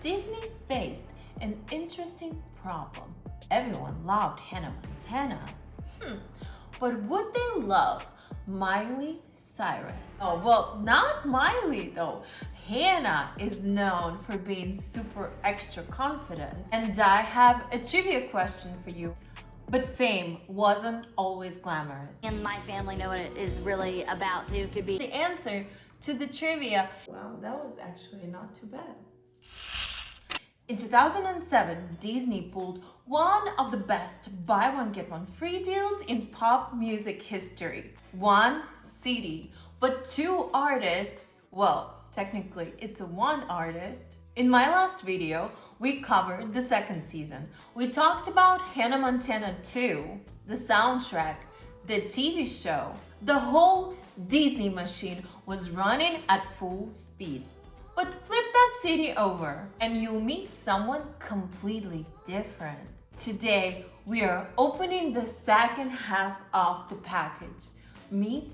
Disney faced an interesting problem. Everyone loved Hannah Montana. But would they love Miley Cyrus? Oh, well, not Miley though. Hannah is known for being super extra confident. And I have a trivia question for you. But fame wasn't always glamorous. And my family know what it is really about, so it could be The answer to the trivia. Wow, that was actually not too bad. In 2007, Disney pulled one of the best buy one get one free deals in pop music history. One CD, but two artists. Well, technically it's a one artist. In my last video, we covered the second season. We talked about Hannah Montana 2, the soundtrack, the TV show. The whole Disney machine was running at full speed. But flip that CD over and you'll meet someone completely different. Today, we are opening the second half of the package. Meet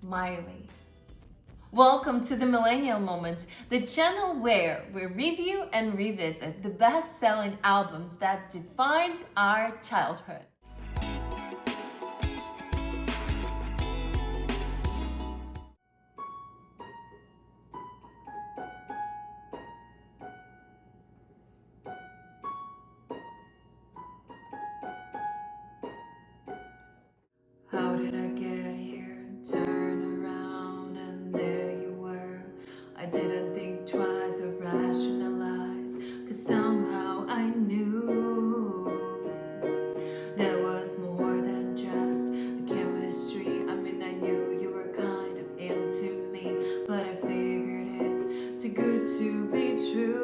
Miley. Welcome to the Millennial Moment, the channel where we review and revisit the best-selling albums that defined our childhood. How did I get here? Turn around and there you were. I didn't think twice or rationalize, 'cause somehow I knew there was more than just a chemistry. I mean, I knew you were kind of into me, but I figured it's too good to be true.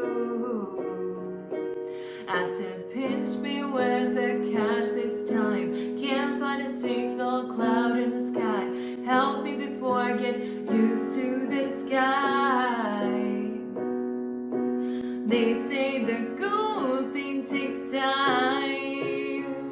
I said, pinch me, where's the catch this time? Can't find a single cloud in the sky. Help me before I get used to this guy. They say the good thing takes time,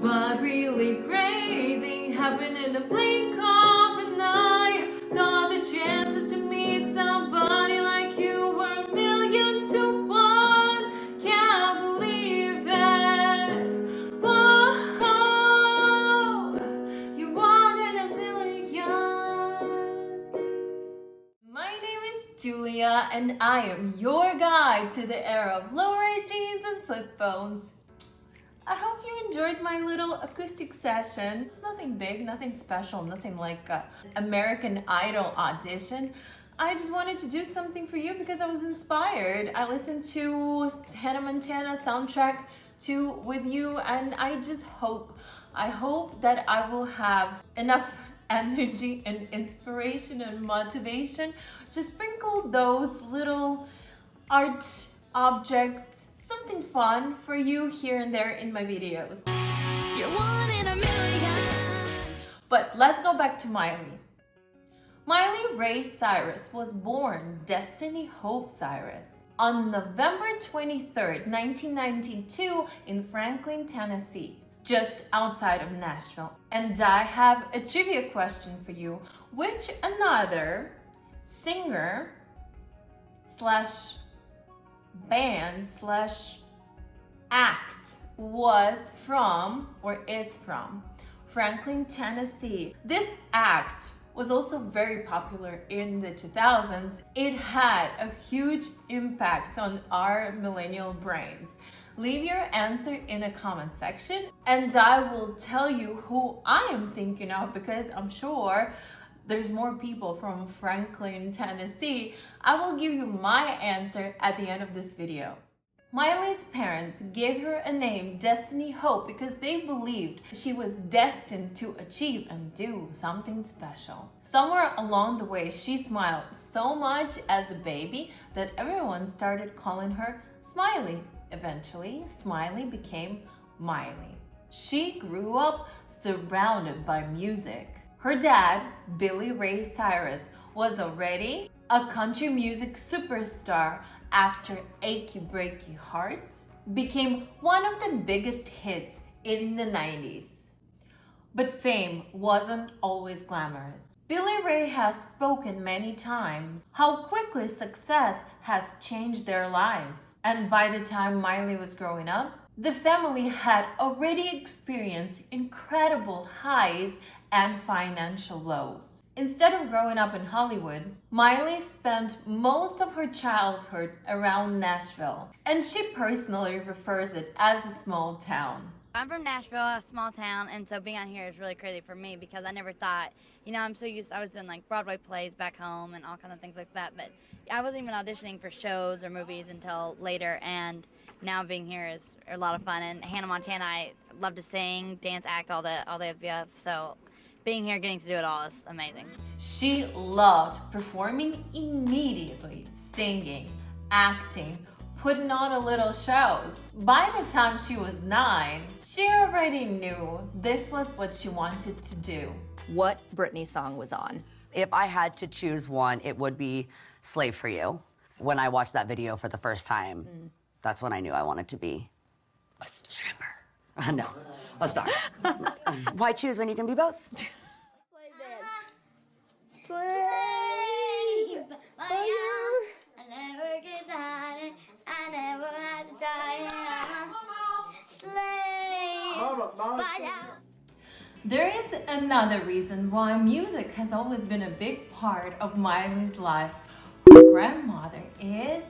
but really great thing happened in a blink of an eye. Thought the chances to meet somebody like you were a million to one. Can't believe it. Whoa, you wanted a million. My name is Julia, and I am your guide to the era of low-rise jeans and flip phones. I hope you enjoyed my little acoustic session. It's nothing big, nothing special, nothing like an American Idol audition. I just wanted to do something for you because I was inspired. I listened to Hannah Montana soundtrack 2 with you, and I hope that I will have enough energy and inspiration and motivation to sprinkle those little art objects, something fun for you here and there in my videos. you're one in a million. But let's go back to Miley. Miley Ray Cyrus was born Destiny Hope Cyrus on November 23rd, 1992 in Franklin, Tennessee, just outside of Nashville. And I have a trivia question for you. Which another singer slash band slash act was from or is from Franklin, Tennessee? This act was also very popular in the 2000s. It had a huge impact on our millennial brains. Leave your answer in a comment section and I will tell you who I am thinking of, because I'm sure there's more people from Franklin, Tennessee. I will give you my answer at the end of this video. Miley's parents gave her a name, Destiny Hope, because they believed she was destined to achieve and do something special. Somewhere along the way, she smiled so much as a baby that everyone started calling her Smiley. Eventually, Smiley became Miley. She grew up surrounded by music. Her dad, Billy Ray Cyrus, was already a country music superstar after Achy Breaky Heart became one of the biggest hits in the 90s. But fame wasn't always glamorous. Billy Ray has spoken many times how quickly success has changed their lives. And by the time Miley was growing up, the family had already experienced incredible highs and financial lows. Instead of growing up in Hollywood, Miley spent most of her childhood around Nashville, and she personally refers it as a small town. I'm from Nashville, a small town, and so being out here is really crazy for me because I never thought, I'm so used, I was doing like Broadway plays back home and all kinds of things like that, but I wasn't even auditioning for shows or movies until later, and now being here is a lot of fun. And Hannah Montana, I love to sing, dance, act, all the above, so being here, getting to do it all is amazing. She loved performing immediately, singing, acting, putting on a little shows. By the time she was 9, she already knew this was what she wanted to do. What Britney song was on? If I had to choose one, it would be Slave for You. When I watched that video for the first time, that's when I knew I wanted to be a stripper. No, a star. Why choose when you can be both? Slave by you. I never get tired. I never had to die. Slave by you. There is another reason why music has always been a big part of Miley's life. Her grandmother is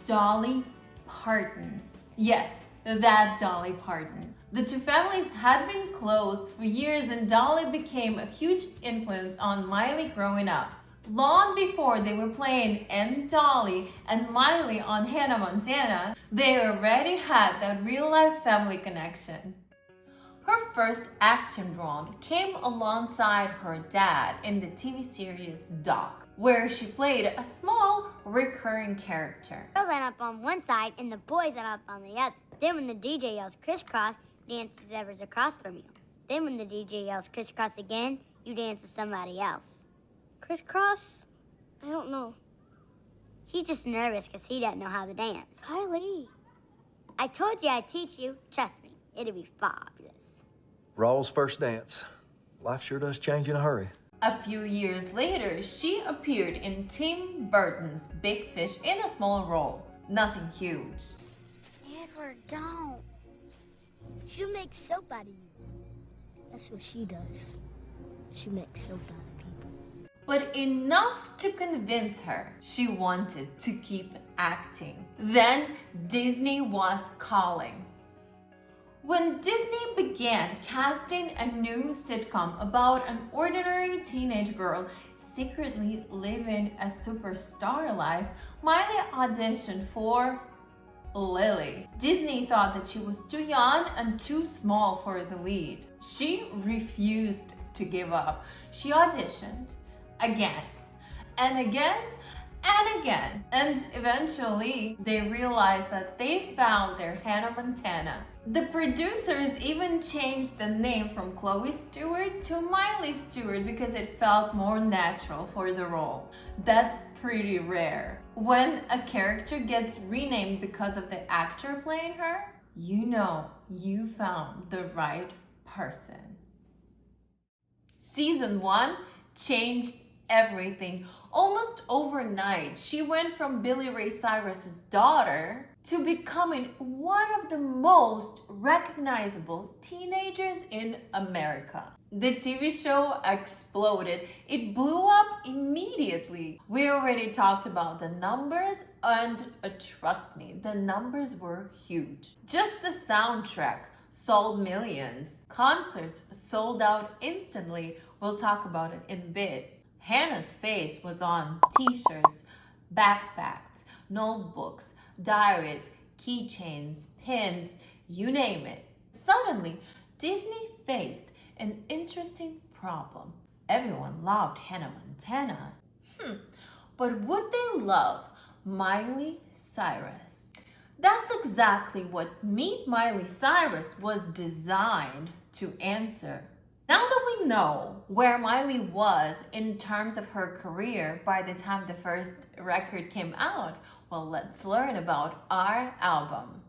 Dolly Parton. Yes, that Dolly Parton. The two families had been close for years, and Dolly became a huge influence on Miley growing up. Long before they were playing M. Dolly and Miley on Hannah Montana, they already had that real-life family connection. Her first acting role came alongside her dad in the TV series Doc, where she played a small recurring character. Girls line up on one side and the boys line up on the other. Then when the DJ yells crisscross, dance whoever's across from you. Then when the DJ yells crisscross again, you dance with somebody else. Crisscross? I don't know. He's just nervous because he doesn't know how to dance. Kylie. I told you I'd teach you. Trust me, it'll be fabulous. Raw's first dance. Life sure does change in a hurry. A few years later, she appeared in Tim Burton's Big Fish in a small role. Nothing huge. Edward, don't. She'll make soap out of you. That's what she does. She makes soap out of people. But enough to convince her she wanted to keep acting. Then Disney was calling. When Disney began casting a new sitcom about an ordinary teenage girl secretly living a superstar life, Miley auditioned for Lily. Disney thought that she was too young and too small for the lead. She refused to give up. She auditioned again and again and again, and eventually they realized that they found their Hannah Montana. The producers even changed the name from Chloe Stewart to Miley Stewart because it felt more natural for the role. That's pretty rare. When a character gets renamed because of the actor playing her, you know you found the right person. Season 1 changed everything. Almost overnight, she went from Billy Ray Cyrus's daughter to becoming one of the most recognizable teenagers in America. The TV show exploded. It blew up immediately. We already talked about the numbers, and trust me, the numbers were huge. Just the soundtrack sold millions. Concerts sold out instantly. We'll talk about it in a bit. Hannah's face was on t-shirts, backpacks, notebooks, diaries, keychains, pins, you name it. Suddenly, Disney faced an interesting problem. Everyone loved Hannah Montana. But would they love Miley Cyrus? That's exactly what Meet Miley Cyrus was designed to answer. Now that we know where Miley was in terms of her career by the time the first record came out, well, let's learn about our album.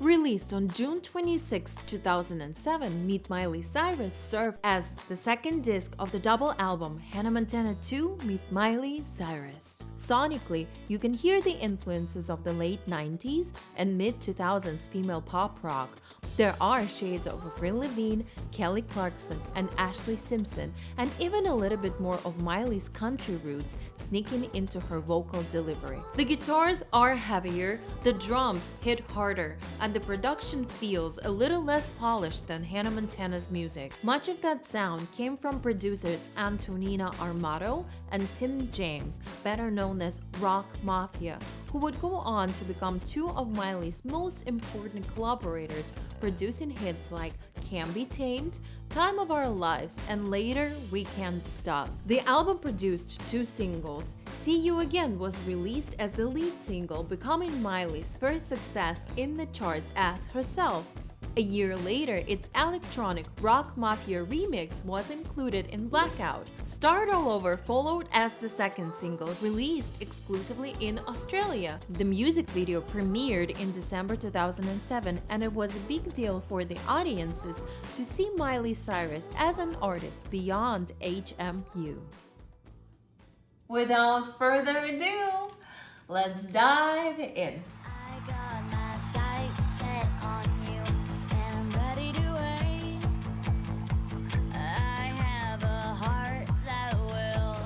Released on June 26, 2007, Meet Miley Cyrus served as the second disc of the double album Hannah Montana 2 Meet Miley Cyrus. Sonically, you can hear the influences of the late 90s and mid-2000s female pop rock. There are shades of Avril Lavigne, Kelly Clarkson, and Ashley Simpson, and even a little bit more of Miley's country roots sneaking into her vocal delivery. The guitars are heavier, the drums hit harder, and the production feels a little less polished than Hannah Montana's music. Much of that sound came from producers Antonina Armato and Tim James, better known as Rock Mafia, who would go on to become two of Miley's most important collaborators, producing hits like Can't Be Tamed, Time of Our Lives, and later We Can't Stop. The album produced two singles. See You Again was released as the lead single, becoming Miley's first success in the charts as herself. A year later, its electronic Rock Mafia remix was included in Blackout. Start All Over followed as the second single, released exclusively in Australia. The music video premiered in December 2007, and it was a big deal for the audiences to see Miley Cyrus as an artist beyond HMU. Without further ado, let's dive in. I got my sights set on you, and I'm ready to wait. I have a heart that will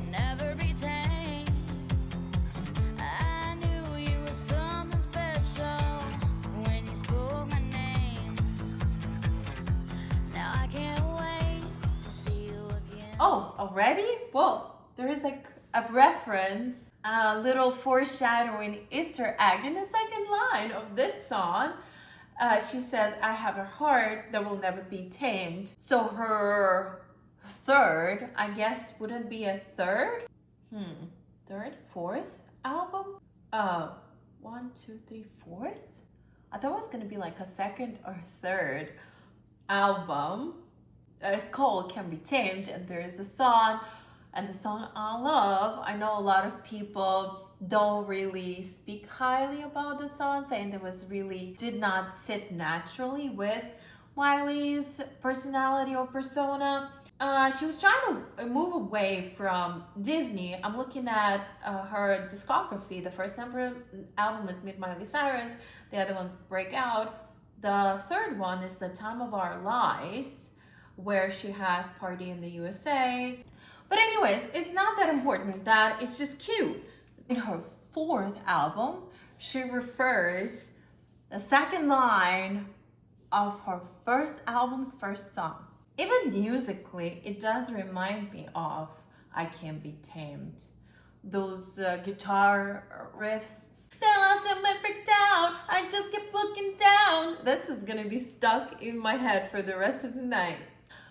never be tamed. I knew you were something special when you spoke my name. Now I can't wait to see you again. Oh, already? Well, there is like a reference, a little foreshadowing Easter egg in the second line of this song. She says, I have a heart that will never be tamed. So her third, I guess, wouldn't be a third? Third? Fourth album? 1, 2, 3, fourth? I thought it was gonna be like a second or third album. It's called Can Be Tamed, and there is a song, and the song I love. I know a lot of people don't really speak highly about the song, saying it was really did not sit naturally with Miley's personality or persona. She was trying to move away from Disney. I'm looking at her discography. The first album is Meet Miley Cyrus. The other one's Breakout. The third one is The Time of Our Lives, where she has Party in the USA. But anyways, it's not that important. That it's just cute. In her fourth album, she refers the second line of her first album's first song. Even musically, it does remind me of I Can't Be Tamed. Those guitar riffs. Then last time I break down, I just kept looking down. This is gonna be stuck in my head for the rest of the night.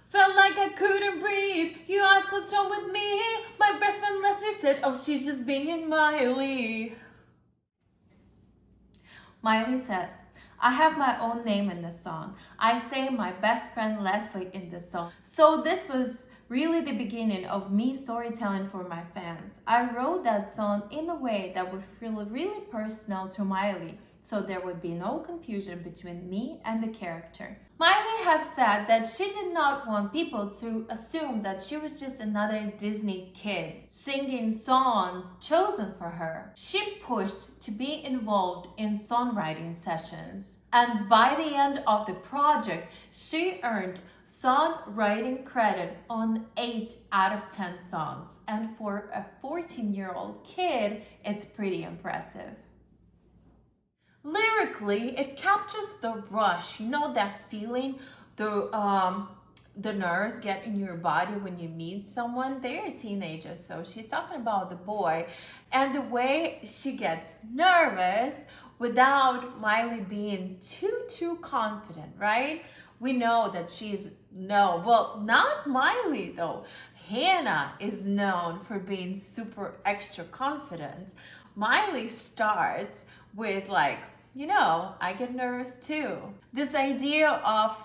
Felt like I couldn't breathe. You asked what's wrong with me. My best friend Leslie said, oh, she's just being Miley. Miley says, I have my own name in this song. I say my best friend Leslie in this song. So this was really the beginning of me storytelling for my fans. I wrote that song in a way that would feel really personal to Miley, so there would be no confusion between me and the character. Miley had said that she did not want people to assume that she was just another Disney kid singing songs chosen for her. She pushed to be involved in songwriting sessions, and by the end of the project, she earned songwriting credit on 8 out of 10 songs, and for a 14-year-old kid, it's pretty impressive. Lyrically, it captures the rush, you know, that feeling the nerves get in your body when you meet someone. They're a teenager, so she's talking about the boy, and the way she gets nervous without Miley being too confident, right? We know that not Miley though. Hannah is known for being super extra confident. Miley starts with like, I get nervous too. This idea of,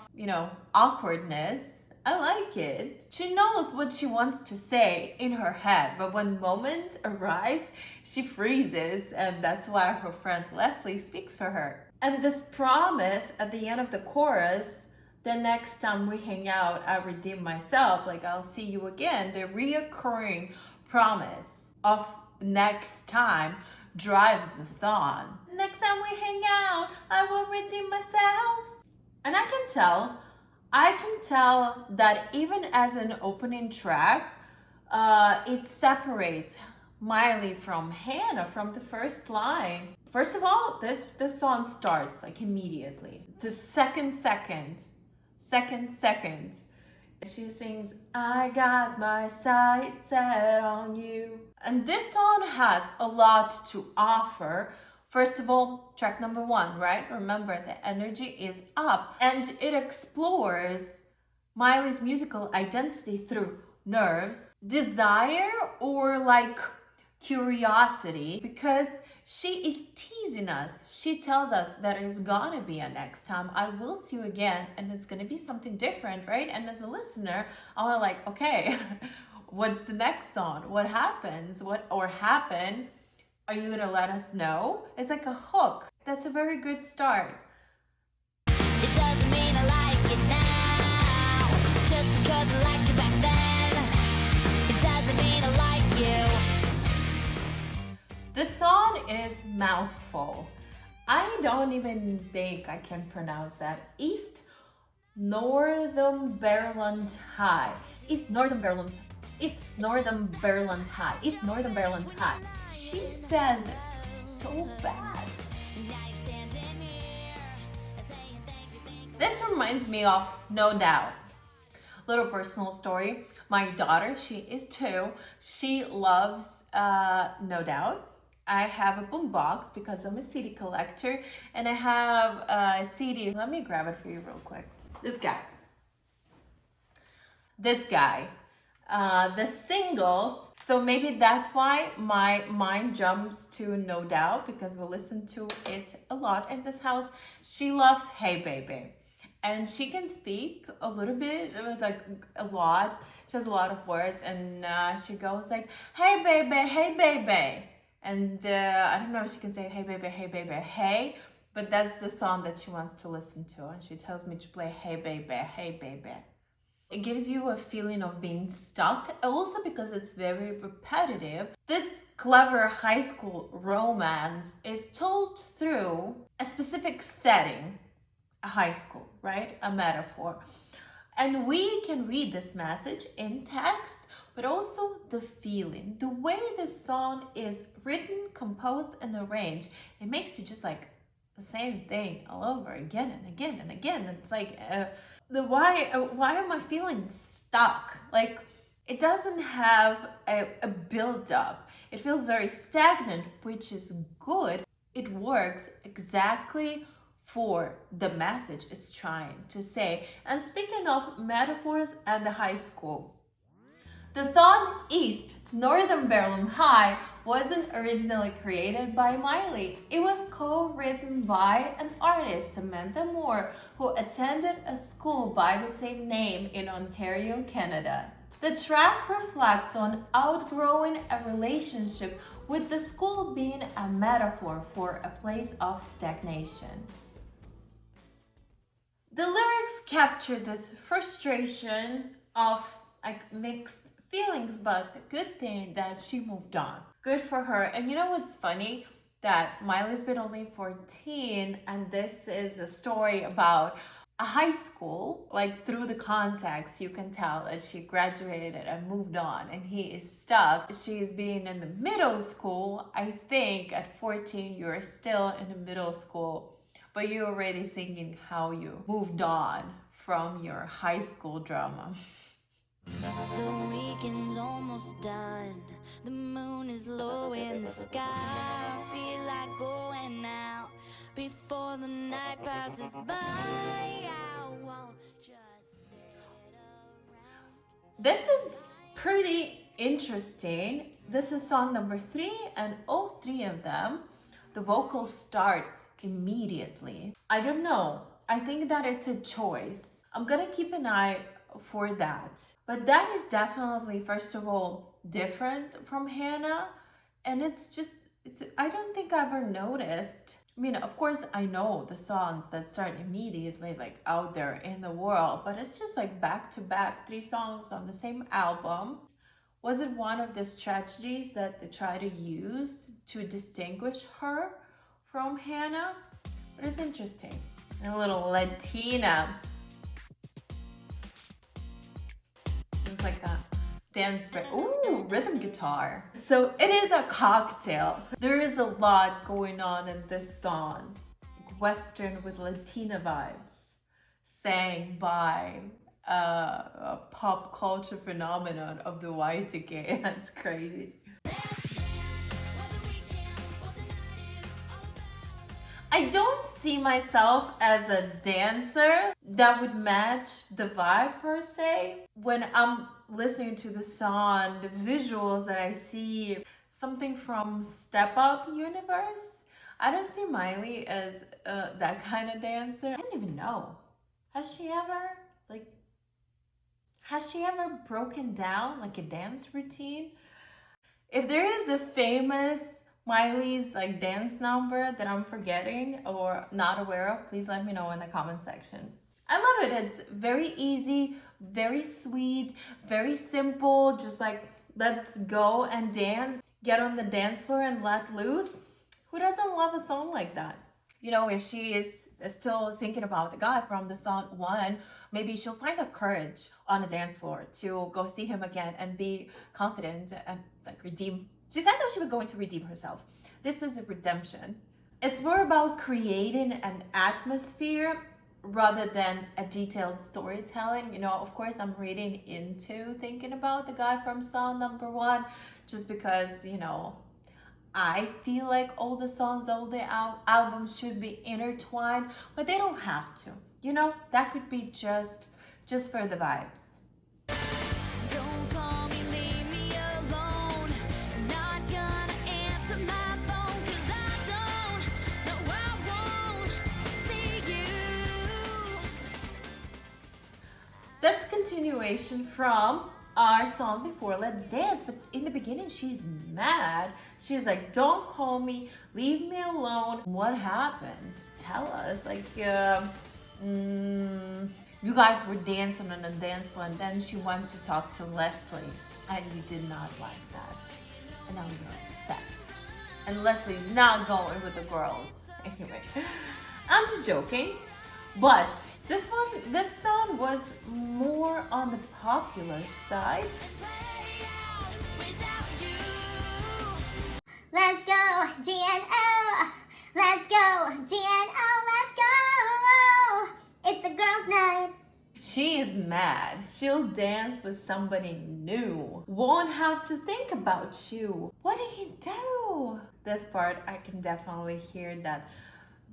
awkwardness I like it. She knows what she wants to say in her head, but when moment arrives, she freezes, and that's why her friend Leslie speaks for her. And this promise at the end of the chorus, the next time we hang out, I redeem myself, like I'll see you again, the reoccurring promise of next time drives the song. Next time we hang out, I will redeem myself. And I can tell that even as an opening track, it separates Miley from Hannah from the first line. First of all, this song starts like immediately. The second, she sings, I got my sights set on you. And this song has a lot to offer. First of all, track number 1, right? Remember, the energy is up. And it explores Miley's musical identity through nerves, desire, or like curiosity, because she is teasing us. She tells us that it's gonna be a next time. I will see you again, and it's gonna be something different, right? And as a listener, I'm like, okay, what's the next song? What happens? What or happen? Are you gonna let us know? It's like a hook. That's a very good start. It doesn't mean I like it now, just because I liked you back then. It doesn't mean I like you. The song is mouthful. I don't even think I can pronounce that. East Northumberland High. East Northumberland High. East Northumberland High. She says it so fast. This reminds me of No Doubt. Little personal story. My daughter, she is 2. She loves No Doubt. I have a boombox because I'm a CD collector, and I have a CD. Let me grab it for you real quick. This guy. The singles. So maybe that's why my mind jumps to No Doubt, because we listen to it a lot in this house. She loves Hey Baby. And she can speak a little bit, like a lot. She has a lot of words, and she goes like, hey baby, hey baby. And I don't know if she can say hey baby, hey, but that's the song that she wants to listen to. And she tells me to play hey baby. It gives you a feeling of being stuck, also because it's very repetitive. This clever high school romance is told through a specific setting, a high school, right? A metaphor. And we can read this message in text, but also the feeling. The way the song is written, composed, and arranged, it makes you just like the same thing all over again and again and again. It's like, why am I feeling stuck? Like, it doesn't have a build-up. It feels very stagnant, which is good. It works exactly for the message it's trying to say. And speaking of metaphors and the high school, the song East Northumberland High wasn't originally created by Miley. It was co-written by an artist, Samantha Moore, who attended a school by the same name in Ontario, Canada. The track reflects on outgrowing a relationship, with the school being a metaphor for a place of stagnation. The lyrics capture this frustration of like mixed feelings, but the good thing that she moved on. Good for her. And you know what's funny? That Miley's been only 14, and this is a story about a high school. Like, through the context, you can tell that she graduated and moved on, and he is stuck. She's being in the middle school. I think at 14, you're still in the middle school, but you're already singing how you moved on from your high school drama. The weekend's almost done. The moon is low in the sky. I feel like going out before the night passes by. I won't just sit around. This is pretty interesting. This is song number 3, and all 3 of them, the vocals start immediately. I don't know. I think that it's a choice. I'm gonna keep an eye for that. But that is definitely, first of all, different from Hannah. And I don't think I ever noticed. I mean, of course, I know the songs that start immediately like out there in the world, but it's just like back to back, 3 songs on the same album. Was it one of the strategies that they try to use to distinguish her from Hannah? But it's interesting. And a little Latina. It's like a dance break. Ooh, rhythm guitar. So it is a cocktail. There is a lot going on in this song. Western with Latina vibes. Sang by a pop culture phenomenon of the Y2K. That's crazy. I don't see myself as a dancer that would match the vibe per se. When I'm listening to the song, the visuals that I see, something from Step Up universe, I don't see Miley as that kind of dancer. I don't even know. Has she ever broken down like a dance routine? If there is a famous Miley's like dance number that I'm forgetting or not aware of, please let me know in the comment section. I love it. It's very easy, very sweet, very simple. Just like, let's go and dance, get on the dance floor and let loose. Who doesn't love a song like that? You know, if she is still thinking about the guy from the song One, maybe she'll find the courage on the dance floor to go see him again and be confident and like redeem. She said that she was going to redeem herself. This is a redemption. It's more about creating an atmosphere rather than a detailed storytelling. You know, of course, I'm reading into thinking about the guy from song number 1 just because, you know, I feel like all the songs, all the albums should be intertwined, but they don't have to. You know, that could be just for the vibes. Don't call me, leave me alone. Not gonna answer my phone 'cause I don't know I won't see you. That's continuation from our song before, Let's Dance. But in the beginning, she's mad. She's like, don't call me, leave me alone. What happened? Tell us. Like, you guys were dancing on the dance floor, and then she went to talk to Leslie, and you did not like that. And now you're upset. And Leslie's not going with the girls. Anyway, I'm just joking. But this song was more on the popular side. Let's go, G.N.O. Let's go, G.N.O. Let's go. It's a girls' night. She is mad. She'll dance with somebody new. Won't have to think about you. What did he do? This part, I can definitely hear that.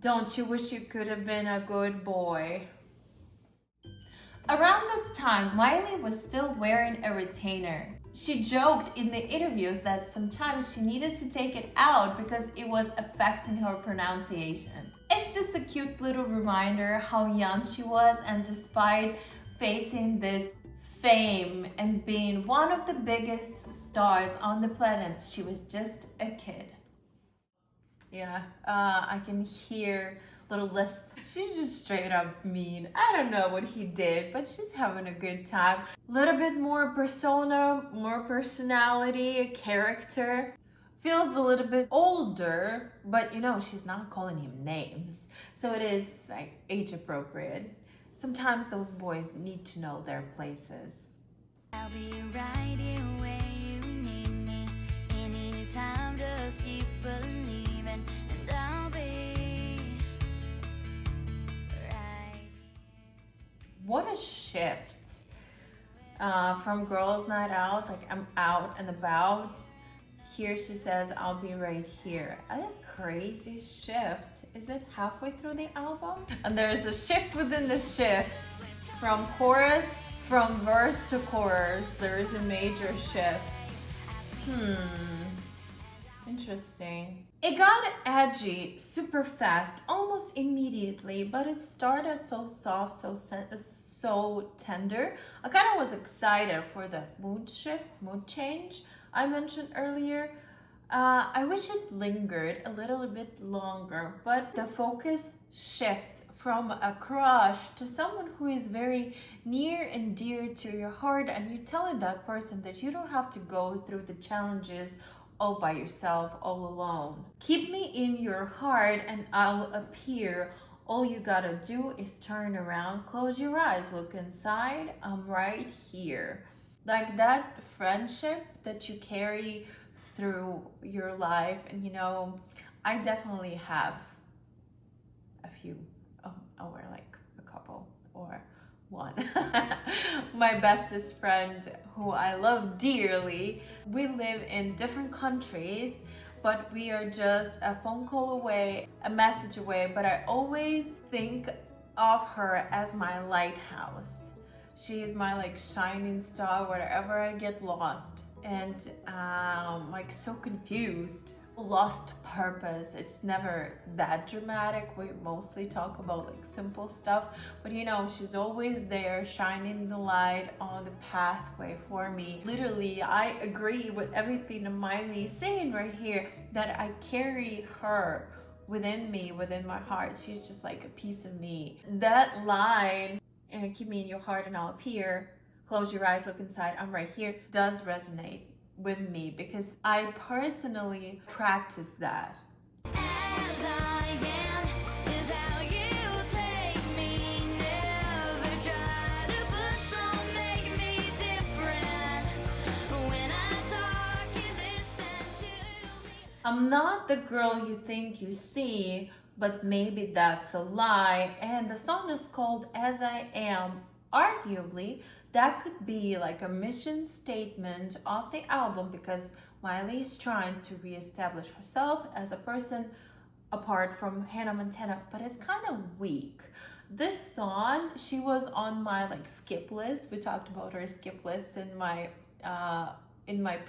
Don't you wish you could have been a good boy? Around this time, Miley was still wearing a retainer. She joked in the interviews that sometimes she needed to take it out because it was affecting her pronunciation. It's just a cute little reminder how young she was, and despite facing this fame and being one of the biggest stars on the planet, she was just a kid. Yeah, I can hear little lisp. She's just straight up mean. I don't know what he did, but she's having a good time. A little bit more persona, more personality, a character. Feels a little bit older, but you know, she's not calling him names. So it is like age appropriate. Sometimes those boys need to know their places. I'll be right here where you need me. Anytime, just keep believing, and I'll be right here. What a shift from Girls Night Out, like I'm out and about. Here she says, I'll be right here. A crazy shift. Is it halfway through the album? And there's a shift within the shift. From verse to chorus, there is a major shift. Interesting. It got edgy super fast, almost immediately, but it started so soft, so tender. I kind of was excited for the mood change I mentioned earlier. I wish it lingered a little bit longer, but the focus shifts from a crush to someone who is very near and dear to your heart, and you're telling that person that you don't have to go through the challenges all by yourself, all alone. Keep me in your heart and I'll appear. All you gotta do is turn around, close your eyes, look inside, I'm right here. Like that friendship that you carry through your life. And you know, I definitely have a few, or like a couple, or one. My bestest friend, who I love dearly. We live in different countries, but we are just a phone call away, a message away. But I always think of her as my lighthouse. She is my like shining star wherever I get lost and like so confused, lost purpose. It's never that dramatic. We mostly talk about like simple stuff, but you know, she's always there shining the light on the pathway for me. Literally, I agree with everything Miley is saying right here, that I carry her within me, within my heart. She's just like a piece of me. That line, and keep me in your heart and I'll appear, close your eyes, look inside, I'm right here, does resonate with me because I personally practice that. As I am is how you take me. Never try to push or make me different. When I talk, you listen to me. I'm not the girl you think you see, but maybe that's a lie. And the song is called As I Am. Arguably, that could be like a mission statement of the album because Miley is trying to reestablish herself as a person apart from Hannah Montana, but it's kind of weak. This song, she was on my like skip list. We talked about her skip list in my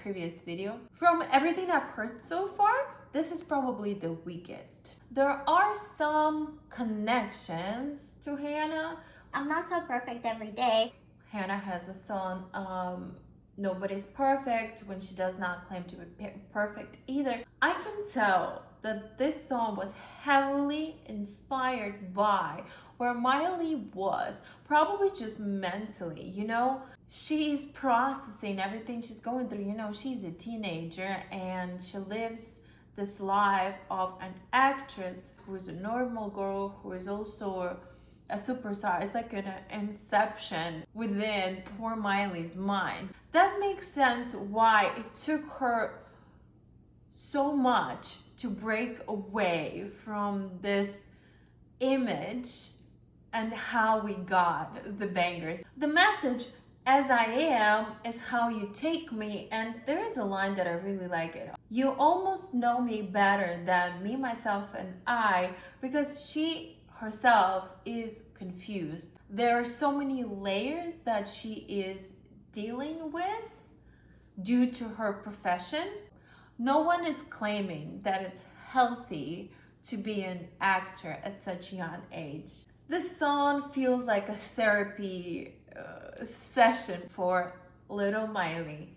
previous video. From everything I've heard so far, this is probably the weakest. There are some connections to Hannah. I'm not so perfect every day. Hannah has a song, Nobody's Perfect, when she does not claim to be perfect either. I can tell that this song was heavily inspired by where Miley was, probably just mentally, you know? She's processing everything she's going through. You know, she's a teenager and she lives this life of an actress who is a normal girl, who is also a superstar. It's like an inception within poor Miley's mind. That makes sense why it took her so much to break away from this image and how we got the bangers. The message, as I am, is how you take me. And there is a line that I really like it. You almost know me better than me, myself, and I, because she herself is confused. There are so many layers that she is dealing with due to her profession. No one is claiming that it's healthy to be an actor at such a young age. This song feels like a therapy session for little Miley.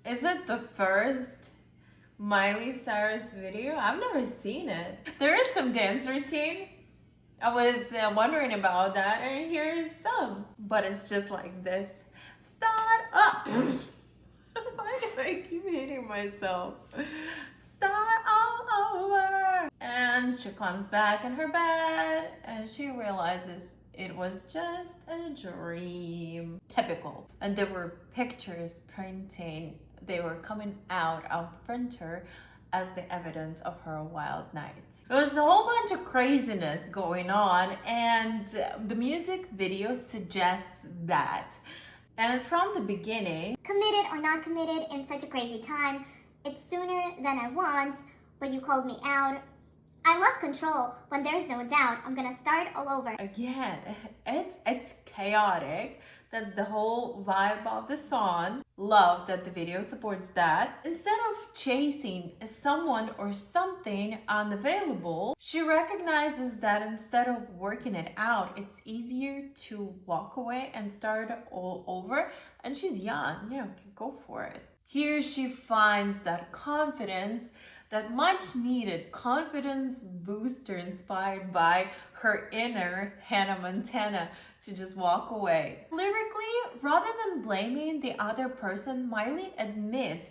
Is it the first Miley Cyrus video? I've never seen it. There is some dance routine. I was wondering about that, and here's some. But it's just like this. Start up. Why do I keep hitting myself? Start all over. And she climbs back in her bed, and she realizes it was just a dream. Typical. And there were pictures printing. They were coming out of the printer as the evidence of her wild night. There was a whole bunch of craziness going on, and the music video suggests that. And from the beginning, Committed or not committed in such a crazy time. It's sooner than I want, but you called me out. I lost control when there's no doubt. I'm gonna start all over. again, it's chaotic. That's the whole vibe of the song. Love that the video supports that. Instead of chasing someone or something unavailable, she recognizes that instead of working it out, it's easier to walk away and start all over. And she's young, go for it. Here she finds that confidence, that much needed confidence booster inspired by her inner Hannah Montana to just walk away. Lyrically, rather than blaming the other person, Miley admits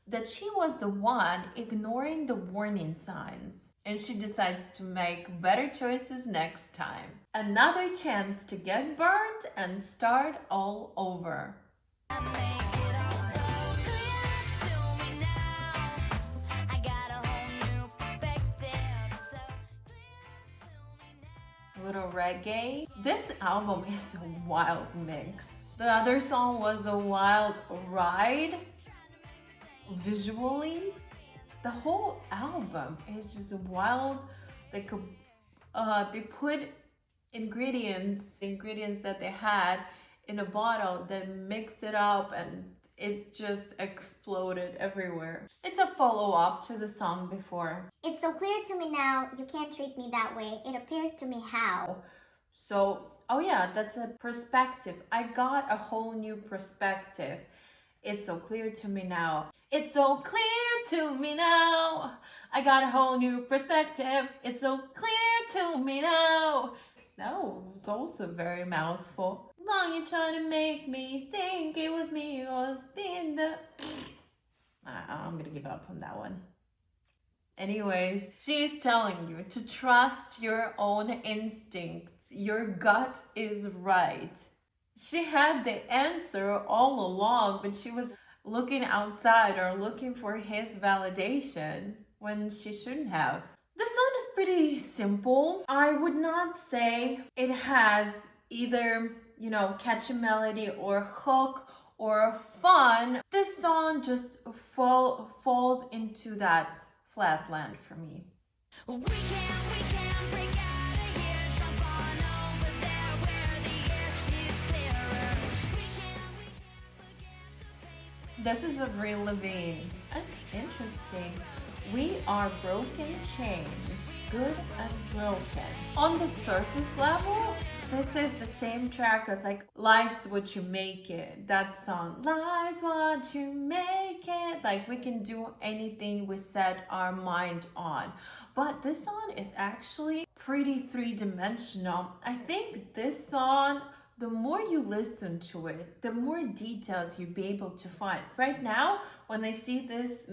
that she was the one ignoring the warning signs. And she decides to make better choices next time. Another chance to get burned and start all over. Little reggae. This album is a wild mix. The other song was a wild ride. Visually, the whole album is just a wild. They put ingredients that they had in a bottle, then mixed it up, and it just exploded everywhere. It's a follow-up to the song before. It's so clear to me now, you can't treat me that way. It appears to me how. So, oh yeah, that's a perspective. I got a whole new perspective. It's so clear to me now. It's so clear to me now. I got a whole new perspective. It's so clear to me now. That was also very mouthful. Long you trying to make me think it was me who was being the... I'm gonna give up on that one. Anyways, she's telling you to trust your own instincts. Your gut is right. She had the answer all along, but she was looking outside or looking for his validation when she shouldn't have. The song is pretty simple. I would not say it has either, catchy melody or hook or fun. This song just falls into that flatland for me. We can break out of here, jump on over there where the air is clearer. We can begin the pace. This is Avril Lavigne. That's interesting. We are broken chains, good and broken. On the surface level, this is the same track as like Life's What You Make It. That song, Life's What You Make It. Like we can do anything we set our mind on. But this song is actually pretty three-dimensional. I think this song, the more you listen to it, the more details you'll be able to find. Right now, when I see this,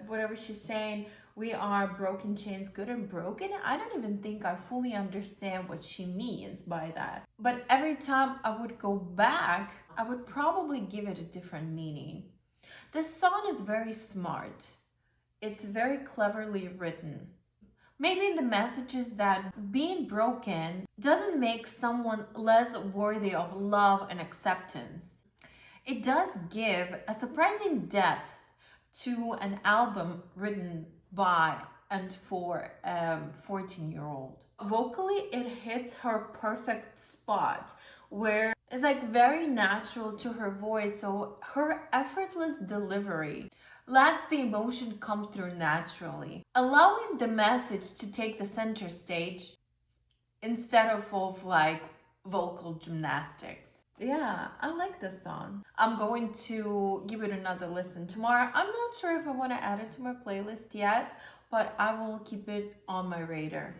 whatever she's saying, we are broken chains, good and broken, I don't even think I fully understand what she means by that. But every time I would go back, I would probably give it a different meaning. This song is very smart. It's very cleverly written. Maybe the message is that being broken doesn't make someone less worthy of love and acceptance. It does give a surprising depth to an album written by and for a 14-year-old. Vocally, it hits her perfect spot where it's like very natural to her voice, so her effortless delivery lets the emotion come through naturally, allowing the message to take the center stage instead of like vocal gymnastics. Yeah, I like this song. I'm going to give it another listen tomorrow. I'm not sure if I want to add it to my playlist yet, but I will keep it on my radar.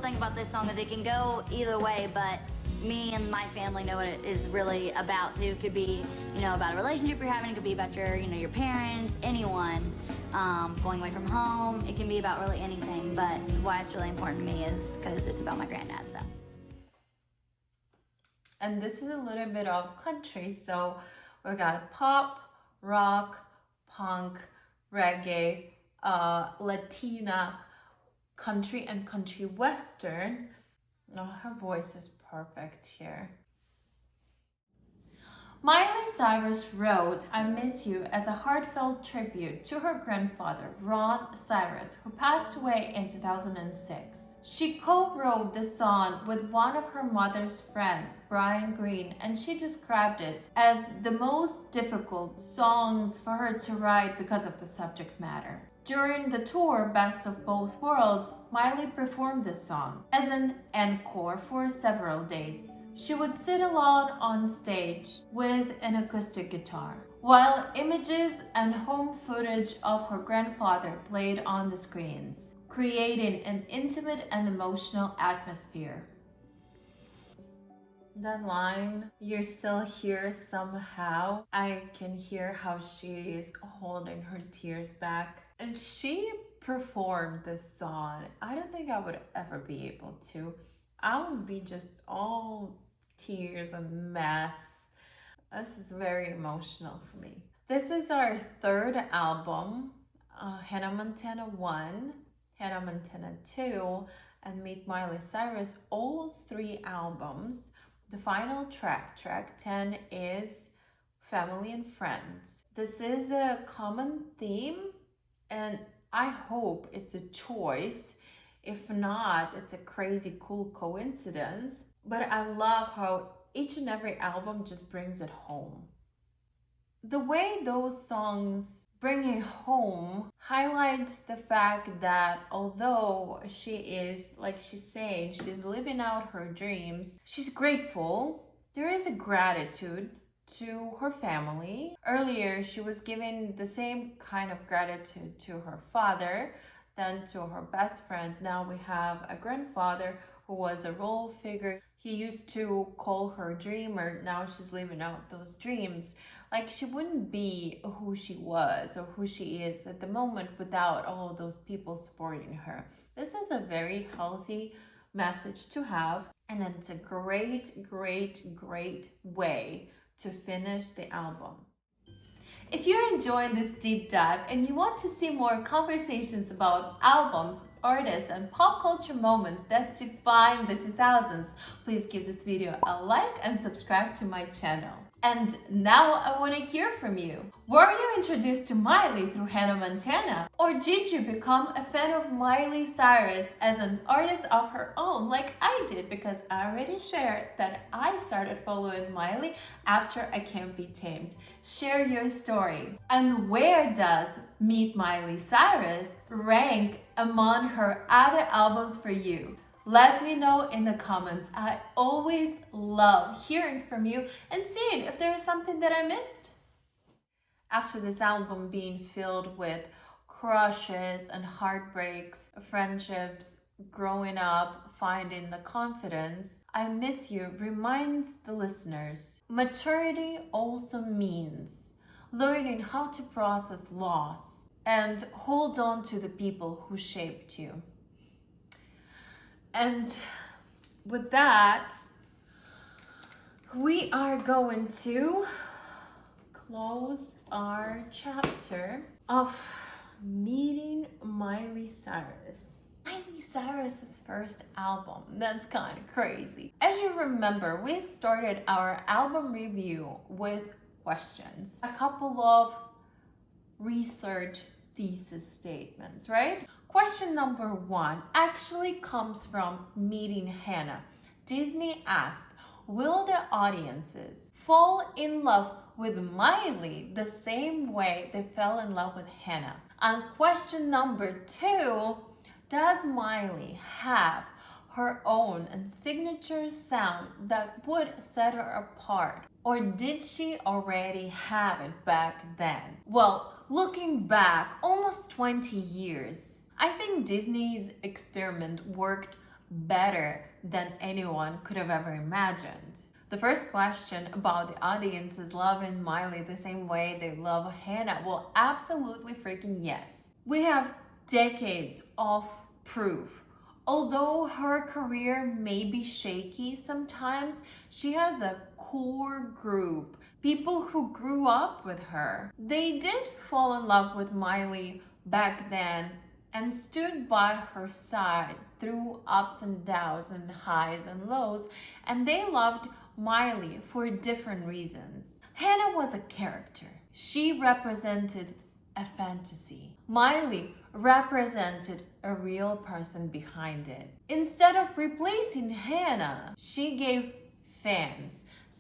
Thing about this song is it can go either way, but me and my family know what it is really about. So it could be, about a relationship you're having. It could be about your, your parents, anyone. going away from home. It can be about really anything, but why it's really important to me is because it's about my granddad, so. And this is a little bit of country, so we got pop, rock, punk, reggae, Latina, country, and country western. Oh, her voice is perfect here. Miley Cyrus wrote I Miss You as a heartfelt tribute to her grandfather, Ron Cyrus, who passed away in 2006. She co-wrote this song with one of her mother's friends, Brian Green, and she described it as the most difficult songs for her to write because of the subject matter. During the tour Best of Both Worlds, Miley performed this song as an encore for several dates. She would sit alone on stage with an acoustic guitar, while images and home footage of her grandfather played on the screens, creating an intimate and emotional atmosphere. That line, "You're still here somehow," I can hear how she is holding her tears back. If she performed this song, I don't think I would ever be able to. I would be just all tears and mess. This is very emotional for me. This is our third album, Hannah Montana 1, Hannah Montana 2, and Meet Miley Cyrus, all three albums. The final track 10, is Family and Friends. This is a common theme, and I hope it's a choice. If not, it's a crazy cool coincidence. But I love how each and every album just brings it home. The way those songs bring it home highlights the fact that although she is, like she's saying, she's living out her dreams, she's grateful. There is a gratitude to her family. Earlier, she was giving the same kind of gratitude to her father than to her best friend. Now we have a grandfather who was a role figure. He used to call her dreamer. Now she's living out those dreams. Like, she wouldn't be who she was or who she is at the moment without all those people supporting her. This is a very healthy message to have, and it's a great way to finish the album. If you're enjoying this deep dive and you want to see more conversations about albums, artists, and pop culture moments that define the 2000s, please give this video a like and subscribe to my channel. And now I want to hear from you. Were you introduced to Miley through Hannah Montana? Or did you become a fan of Miley Cyrus as an artist of her own, like I did? Because I already shared that I started following Miley after I Can't Be Tamed. Share your story. And where does Meet Miley Cyrus rank among her other albums for you? Let me know in the comments. I always love hearing from you and seeing if there is something that I missed. After this album being filled with crushes and heartbreaks, friendships, growing up, finding the confidence, I Miss You reminds the listeners, maturity also means learning how to process loss and hold on to the people who shaped you. And with that, we are going to close our chapter of meeting Miley Cyrus. Miley Cyrus's first album. That's kind of crazy. As you remember, we started our album review with questions. A couple of research thesis statements, right? Question number 1 actually comes from Meeting Hannah. Disney asked, will the audiences fall in love with Miley the same way they fell in love with Hannah? And question number 2, does Miley have her own and signature sound that would set her apart? Or did she already have it back then? Well, looking back almost 20 years, I think Disney's experiment worked better than anyone could have ever imagined. The first question about the audiences loving Miley the same way they love Hannah, well, absolutely freaking yes. We have decades of proof. Although her career may be shaky sometimes, she has a core group, people who grew up with her. They did fall in love with Miley back then and stood by her side through ups and downs and highs and lows, and they loved Miley for different reasons. Hannah was a character. She represented a fantasy. Miley represented a real person behind it. Instead of replacing Hannah, she gave fans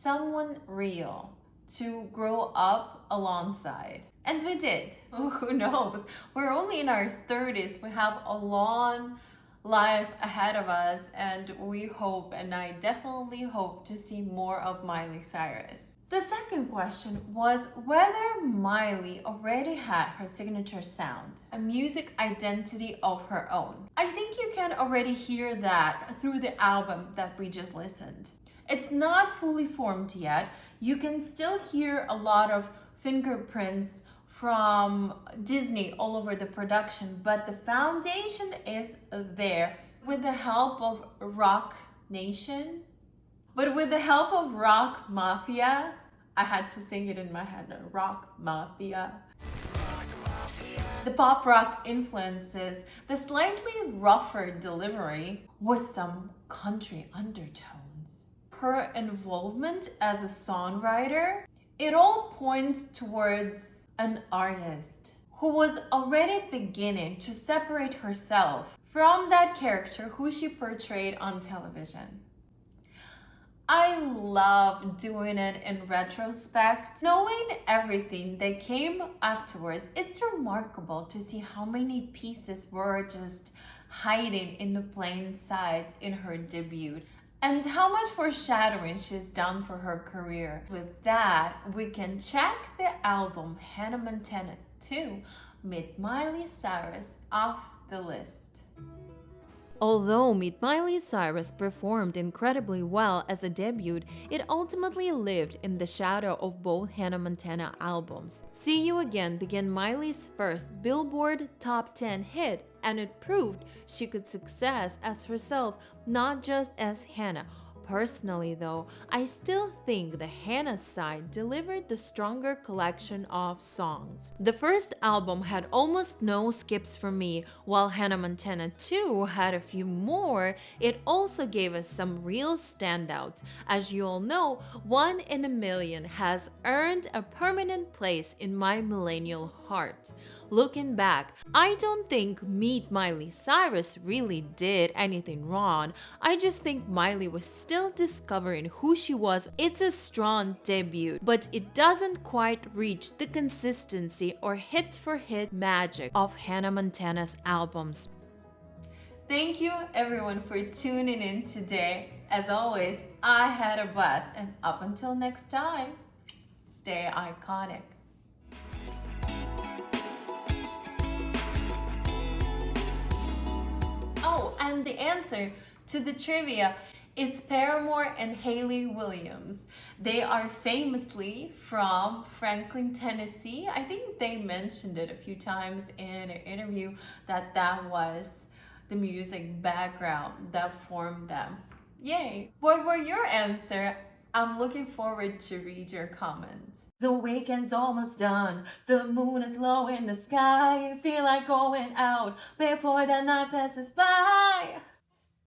someone real to grow up alongside. And we did. Who knows? We're only in our 30s. We have a long life ahead of us, and we hope, and I definitely hope, to see more of Miley Cyrus. The second question was whether Miley already had her signature sound, a music identity of her own. I think you can already hear that through the album that we just listened. It's not fully formed yet. You can still hear a lot of fingerprints from Disney all over the production, but the foundation is there with the help of Rock Nation. But with the help of Rock Mafia, I had to sing it in my head, Rock Mafia. The pop rock influences, the slightly rougher delivery with some country undertones. Her involvement as a songwriter, it all points towards an artist who was already beginning to separate herself from that character who she portrayed on television. I love doing it in retrospect. Knowing everything that came afterwards, it's remarkable to see how many pieces were just hiding in the plain sight in her debut, and how much foreshadowing she's done for her career. With that, we can check the album Hannah Montana 2, Meet Miley Cyrus, off the list. Although Meet Miley Cyrus performed incredibly well as a debut, it ultimately lived in the shadow of both Hannah Montana albums. See You Again began Miley's first Billboard Top 10 hit, and it proved she could success as herself, not just as Hannah. Personally though, I still think the Hannah side delivered the stronger collection of songs. The first album had almost no skips for me, while Hannah Montana 2 had a few more. It also gave us some real standouts. As you all know, One in a Million has earned a permanent place in my millennial heart. Looking back, I don't think Meet Miley Cyrus really did anything wrong. I just think Miley was still discovering who she was. It's a strong debut, but it doesn't quite reach the consistency or hit-for-hit magic of Hannah Montana's albums. Thank you everyone for tuning in today. As always, I had a blast, and up until next time, stay iconic. Oh, and the answer to the trivia, it's Paramore and Hayley Williams. They are famously from Franklin, Tennessee. I think they mentioned it a few times in an interview that was the music background that formed them. Yay! What were your answers? I'm looking forward to read your comments. The weekend's almost done, the moon is low in the sky. You feel like going out before the night passes by.